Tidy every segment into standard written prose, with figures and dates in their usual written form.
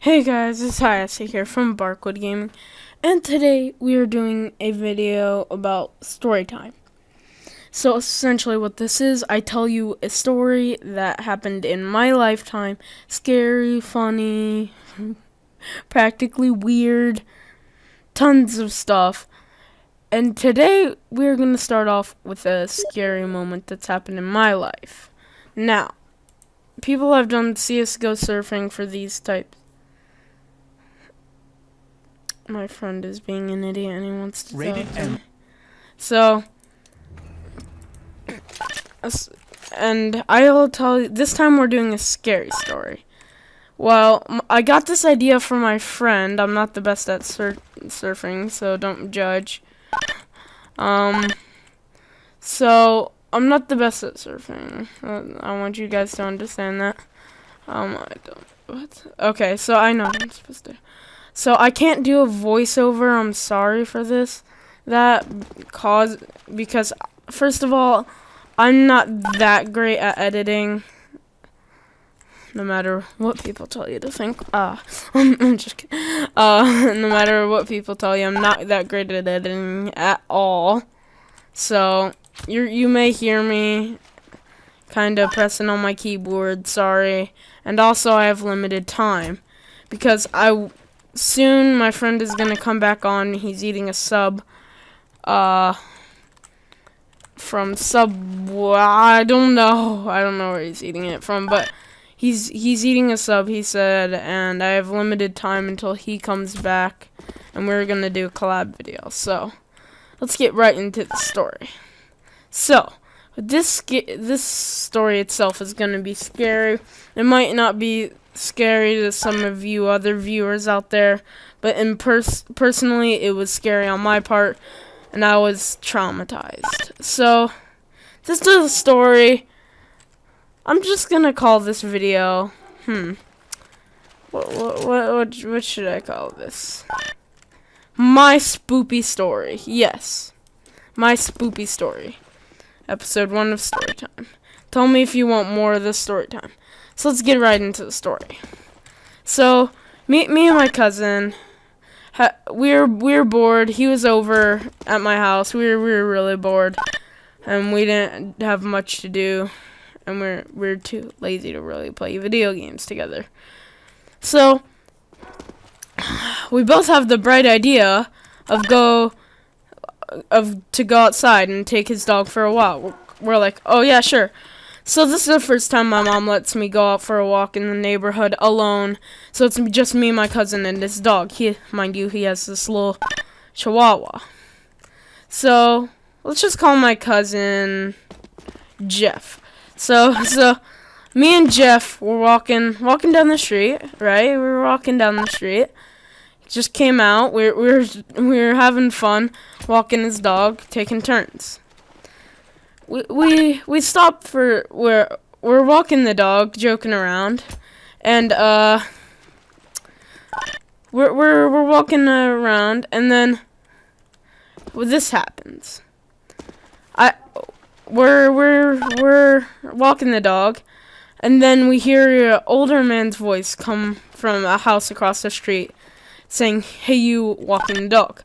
Hey guys, it's Hayase here from Barkwood Gaming, and today we are doing a video about story time. So essentially what this is, I tell you a story that happened in my lifetime, scary, funny, practically weird, tons of stuff. And today we're going to start off with a scary moment that's happened in my life. Now, people have done CSGO surfing for these types. My friend is being an idiot and he wants to talk to me. So, and I'll tell you, this time we're doing a scary story. Well, I got this idea from my friend. I'm not the best at surfing, so don't judge. So, I'm not the best at surfing. I want you guys to understand that. Okay, so I know what I'm supposed to do. So I can't do a voiceover. I'm sorry for this. Because first of all, I'm not that great at editing. No matter what people tell you to think. I'm just kidding. No matter what people tell you, I'm not that great at editing at all. So you may hear me kind of pressing on my keyboard. Sorry. And also I have limited time because soon my friend is gonna come back on. He's eating a sub from Subway. I don't know where he's eating it from, but he's eating a sub, he said, and I have limited time until he comes back, and we're gonna do a collab video. So let's get right into the story. So this story itself is gonna be scary. It might not be scary to some of you other viewers out there, but personally it was scary on my part, and I was traumatized. So this is the story. I'm just gonna call this video what should I call this? My spoopy story. Yes, my spoopy story. Episode 1 of Storytime. Tell me if you want more of this storytime. So let's get right into the story. So me and my cousin, we were bored. He was over at my house. We were really bored, and we didn't have much to do, and we're too lazy to really play video games together. So we both have the bright idea to go outside and take his dog for a walk. We're like, oh yeah, sure. So this is the first time my mom lets me go out for a walk in the neighborhood alone. So it's just me, my cousin, and this dog. Mind you, he has this little chihuahua. So let's just call my cousin Jeff. So me and Jeff were walking down the street, right? We were walking down the street. Just came out. We were having fun, walking his dog, taking turns. We stopped for we're walking the dog, joking around, and we're walking around, and then this happens. We're walking the dog, and then we hear an older man's voice come from a house across the street, saying, "Hey, you walking the dog."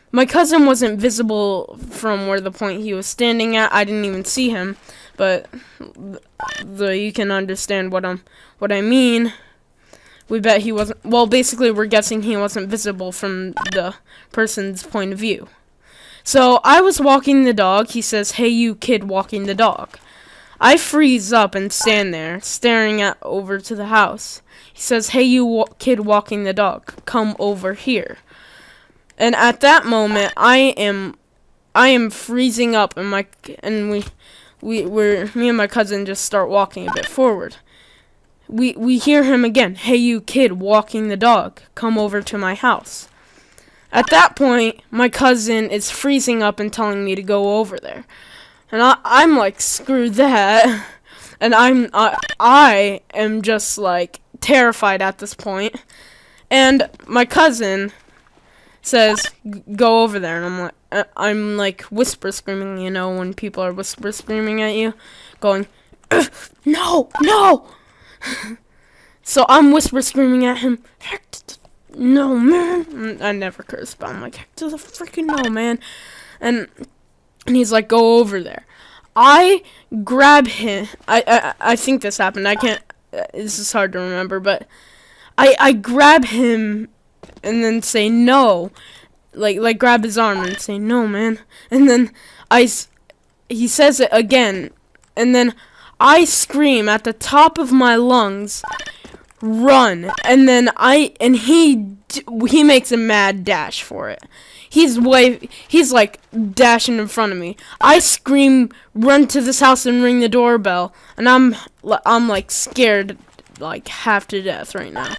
My cousin wasn't visible from where the point he was standing at. I didn't even see him, but you can understand what I mean. We bet he wasn't. Well, basically, we're guessing he wasn't visible from the person's point of view. So I was walking the dog. He says, "Hey, you kid walking the dog." I freeze up and stand there, staring over to the house. He says, "Hey, you kid walking the dog, come over here." And at that moment, I am freezing up, and me and my cousin just start walking a bit forward. We hear him again, "Hey, you kid walking the dog, come over to my house." At that point, my cousin is freezing up and telling me to go over there, and I'm like, screw that, and I am just like terrified at this point, and my cousin says, "Go over there," and I'm like whisper screaming, you know, when people are whisper screaming at you, going, "No, no!" So I'm whisper screaming at him, Hector, no, man. I never curse, but I'm like, Hector, the freaking no, man. And he's like, go over there. I grab him. I think this happened. I can't. This is hard to remember, but I grab him and then say no, like grab his arm and say no, man. And then he says it again, and then I scream at the top of my lungs, run, and then he makes a mad dash for it. He's like dashing in front of me. I scream, run to this house and ring the doorbell, and I'm like scared like half to death right now.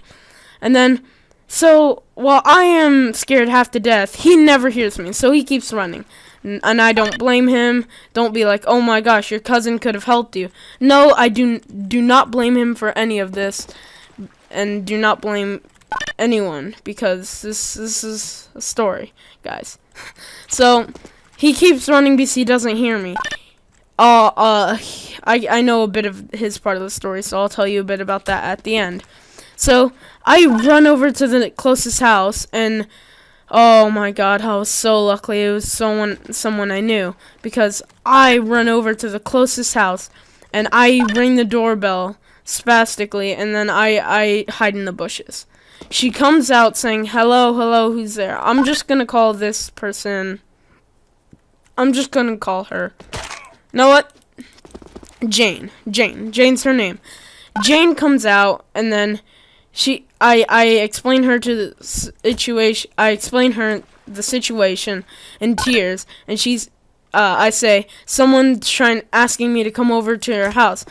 And then so while I am scared half to death, he never hears me, so he keeps running. And I don't blame him. Don't be like, "Oh my gosh, your cousin could have helped you." No, I do not blame him for any of this, and do not blame anyone, because this is a story, guys. So he keeps running because he doesn't hear me. I know a bit of his part of the story, so I'll tell you a bit about that at the end. So I run over to the closest house, and oh my god, I was so lucky. It was someone I knew, because I run over to the closest house and I ring the doorbell spastically, and then I hide in the bushes. She comes out saying, hello, who's there? I'm just gonna call this person, I'm just gonna call her, you know what? Jane's her name. Jane comes out, and then I explain her to the situation. I explain her the situation in tears, and I say someone's asking me to come over to her house,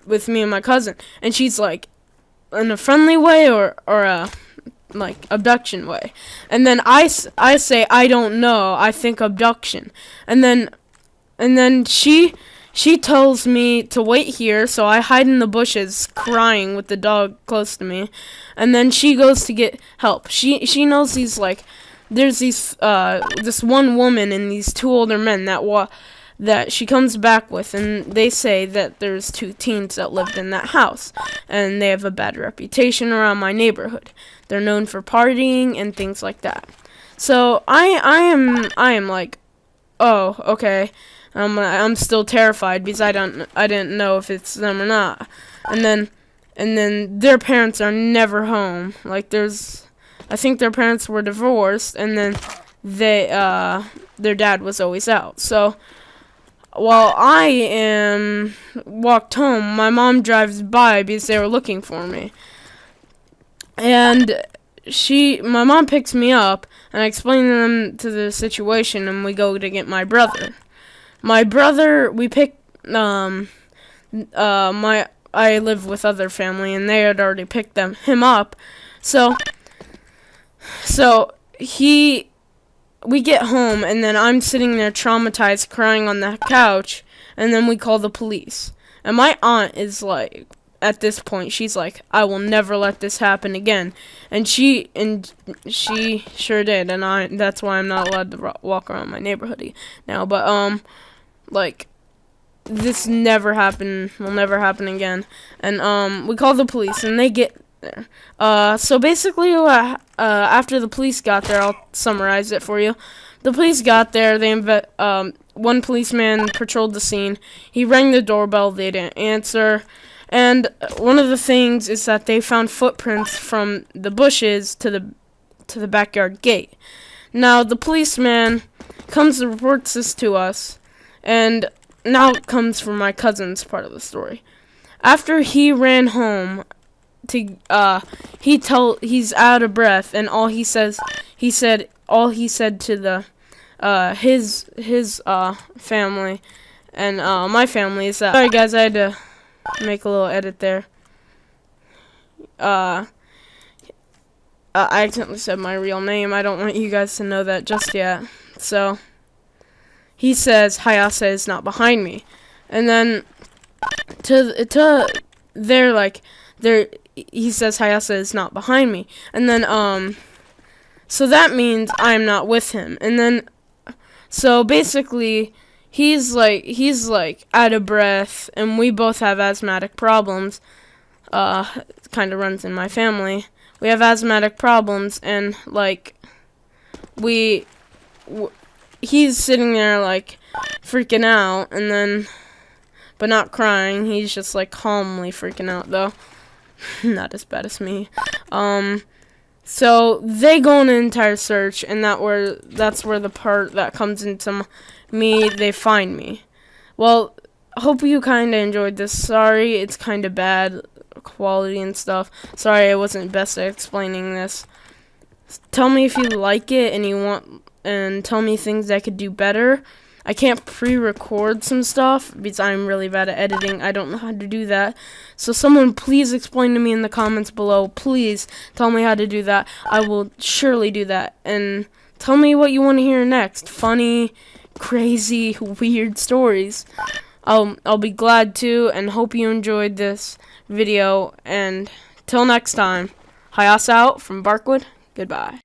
with me and my cousin, and she's like, in a friendly way or a like abduction way, and then I say I don't know. I think abduction, and then she tells me to wait here, so I hide in the bushes crying with the dog close to me. And then she goes to get help. She knows there's this one woman and these two older men that she comes back with, and they say that there's two teens that lived in that house, and they have a bad reputation around my neighborhood. They're known for partying and things like that. So I am like, oh, okay. I'm still terrified because I didn't know if it's them or not. And then their parents are never home. Like I think their parents were divorced, and then their dad was always out. So while I am walked home, my mom drives by because they were looking for me. And my mom picks me up, and I explain to them to the situation, and we go to get my brother. My brother, we picked, I live with other family, and they had already picked him up. So we get home, and then I'm sitting there traumatized, crying on the couch, and then we call the police. And my aunt is like, at this point, she's like, I will never let this happen again. And she sure did, and that's why I'm not allowed to walk around my neighborhood now. But like, this never happened, will never happen again. And we call the police, and they get there. So basically, after the police got there, I'll summarize it for you. The police got there. One policeman patrolled the scene. He rang the doorbell. They didn't answer. And one of the things is that they found footprints from the bushes to the backyard gate. Now the policeman comes and reports this to us. And now it comes from my cousin's part of the story. After he ran home he's out of breath, and all he said to the his family and my family is that, sorry guys, I had to make a little edit there. I accidentally said my real name. I don't want you guys to know that just yet. So he says Hayase is not behind me, and then he says Hayase is not behind me, and then so that means I'm not with him, and then so basically he's like out of breath, and we both have asthmatic problems, kind of runs in my family. We have asthmatic problems, and like he's sitting there like freaking out, and then but not crying. He's just like calmly freaking out though. Not as bad as me. So they go on an entire search, and that's where the part that comes into me. They find me. Well, hope you kind of enjoyed this. Sorry, it's kind of bad quality and stuff. Sorry, I wasn't best at explaining this. Tell me if you like it and tell me things I could do better. I can't pre-record some stuff because I'm really bad at editing. I don't know how to do that. So someone please explain to me in the comments below. Please tell me how to do that. I will surely do that. And tell me what you want to hear next. Funny, crazy, weird stories. I'll be glad to, and hope you enjoyed this video. And till next time, Hayas out from Barkwood. Goodbye.